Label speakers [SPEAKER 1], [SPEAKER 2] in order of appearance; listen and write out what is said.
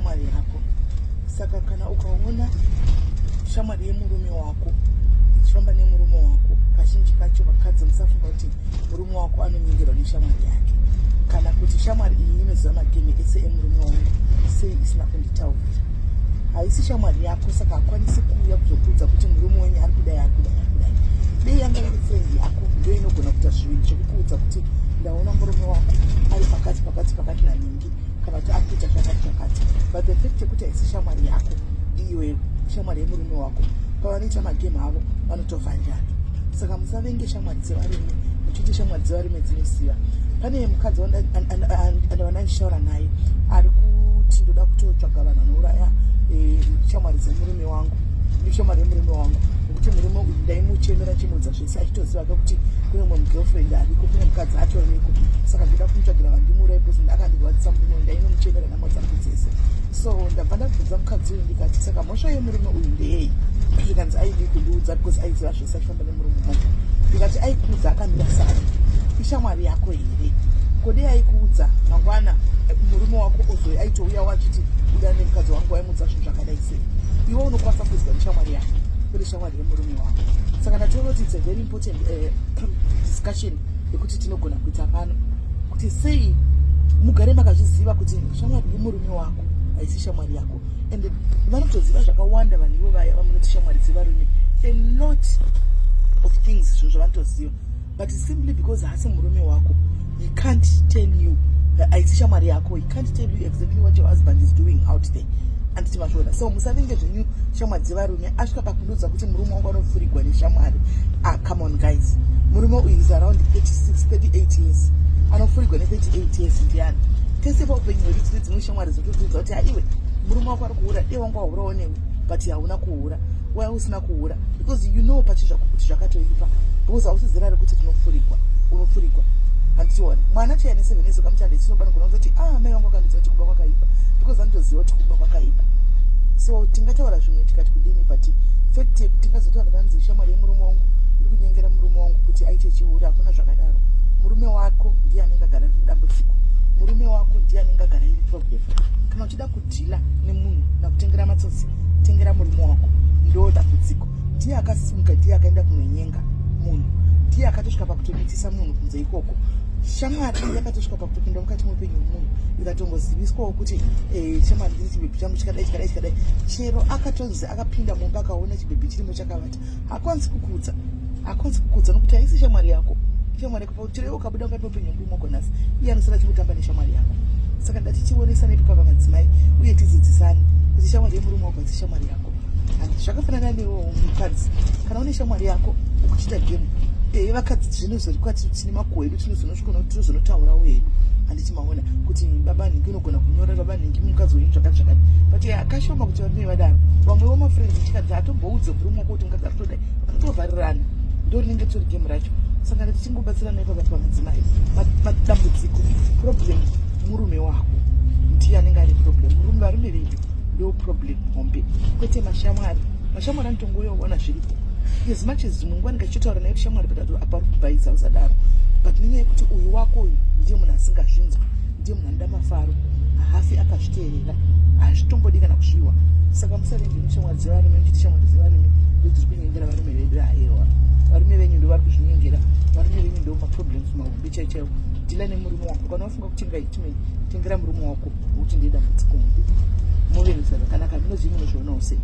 [SPEAKER 1] shamwari yako. Saka kana ukaona shamwari yemurume wako ichifamba nemurume wako, kazhinji kacho vakadzi musafunga kuti murume wako anonyengerwa neshamwari yake, kana kuti shamwari iyi inoziva mageme ese emurume wangu, sei isina kunditaurira. Haisi shamwari yako, saka hakwanisi kuuya kuzokuudza kuti murume wenyu ari kudai ari kudai ari kudai. Dei yanga iri frendi yako ndo inogona kuita zviviri, chokukuudza kuti ndaona murume wako ari pakati naningi, kana kuti ari kuita zvakati. But the fact yekuti haisi shamwari yako, iwe shamwari yemurume wako, pavanoita mageme avo vanotovhanjana. Saka musavenge shamwari dzevarume muchiti shamwari dzevarume dzinosiya. Pane mukadzi andawana ndishaura naye ari kuti ndoda kutotsvaga vanhu vanouraya shamwari dzemurume wangu, shamwari yemurume wangu, nekuti murume uyu ndaimuchemera chimuudza zvese achitoziva kuti kune mumwe mugirlfriend ariko, kune mukadzi atoriko. Saka ndoda kumutsvagira vandimuurayi because ndakandirwadzisa murume uyu, ndainomuchemera nhamo dzangu dzese. So ndabva ndabvunza mukadzi uyu ndikati, saka mhosva yemurume uyu ndeyei? Zvikanzi aidi kundiudza because aiziva zvese achifamba nemurume wangu. Ndikati aikuudza akamira sari, ishamwari yako here? Kodi aikuudza mangwana murume wako ozoi aitouya wachiti uda nemukadzi wangu waimudza zvinhu zvakadai sei? Iwe unokwanisa kuziva neshamwari yako kwete shamwari yemurume wako. Saka ndatoona kuti it's a very important discussion yekuti tinogona kuita pano, kuti sei mugare makazviziva kuti shamwari yemurume wako haisi shamwari yako. And vanotoziva zvakawanda vanhu ivo vaya vamunoti shamwari dzevarume, a lot of things zvinhu zvavanotoziva, but simply because haasi murume wako, he can't tell you haisi shamwari yako, he can't tell you exactly what your husband is doing out there. Anditi mazvona. So musavenge zvenyu shamwari dzevarume asvika pakundudza kuti murume wangu anofurigwa neshamwari. Come on guys, murume uyu is around 36-38 years, anofurigwa ne38 years ndiani? Tese paupenyu hwedu tine dzimwe shamwari dzototudza kuti aiwe murume wako ari kuhura, dei wangu wahurawo newe but hauna kuhura. Why usina kuhura? Because you know pachi zvako kuti zvakatoipa, because hausizira rekuti tinofurigwa, unofurigwa. Handitiona mwana chaya ne7 years ukamuchande chinobana kuona kuti mai wangu akandidza kuti kuba kwakaipa, because anotoziva kuti kuba kwakaipa. So tingataura zvimwe tikati kudini, but fact yekuti tingazotaura kanzi shamwari yemurume wangu iri kunyengera murume wangu kuti aite chiuri, hakuna zvakadaro. Murume wako ndiye anenge agara riri dambudziko, murume wako ndiye anenge agara iri problem. Kana uchida kudhila nemunhu nakutengera matsotsi, tengera murume wako, ndo dambudziko. Ndiye akasimuka, ndiye akaenda kunonyenga munhu, ndiye akatosvika pakutomitisa munhu kunze ikoko. Shamwari yakatosvika pakutopinda mukati muupenyu hwemunhu ikatongoziviswawo kuti shamwari ndiri chibhebhi changu chakadai. Chero akatonzi akapinda mumba akaona chibhebhi chirimo chakavata, hakwanisi kukuudza nokuti haisi shamwari yako. Shamwari yako chero ukabuda mukati muupenyu hwemumogonasi, iye anosara chimutamba neshamwari yako. Saka ndatichionesane papa madzimai uye tidzidzisane kuti shamwari yemurume wako haisi shamwari yako. Zvakafanana newo mukadzi, kana une shamwari yako ukuchita gemu, vakadzi zvinozorikwa tine makuhwe edu tinozonotaurawo hedu. Handiti maona kuti baba nhingi unogona kunyora baba nhingi mukadzi wenyu zvakati, but akashoma kuti varume vadaro. Vamwewo mafriends tikadzi hatomboudze murume wako kuti mukadzi arikutodai, vanotovharirana, ndo rinenge tori gemu racho. Saka ndatichingobatsirana ipapa pamadzimai, madambudziko problem murume wako ndiye anenge ari problem. Varume vedu ndo problem hombe, kwete mashamwari. Mashamwari anotongoyoona zviripo. As much as mungwani kachichotaura naye kuti shamwari patatu apari kubhaidza usadaro, but nenyaya yekuti uyu wako uyu ndiye munhu asingazvinzwa, ndiye munhu anoda mafaro, haasi akazviteerera, hazvitombodi kana kuzviwa. Saka musavenge shamwari dzevarume muchiti shamwari dzevarume ndo dziri kunyengera varume vedu. Haiwa, varume venyu ndo vari kuzvinyengera, varume venyu ndo maproblems mahombe chaiwo. Dhila nemurume wako, kana wafunga kuti tengera murume wako kuti ndiye dambudziko hombe, muve nezvakanaka. Ndinoziva munozvionawo sei?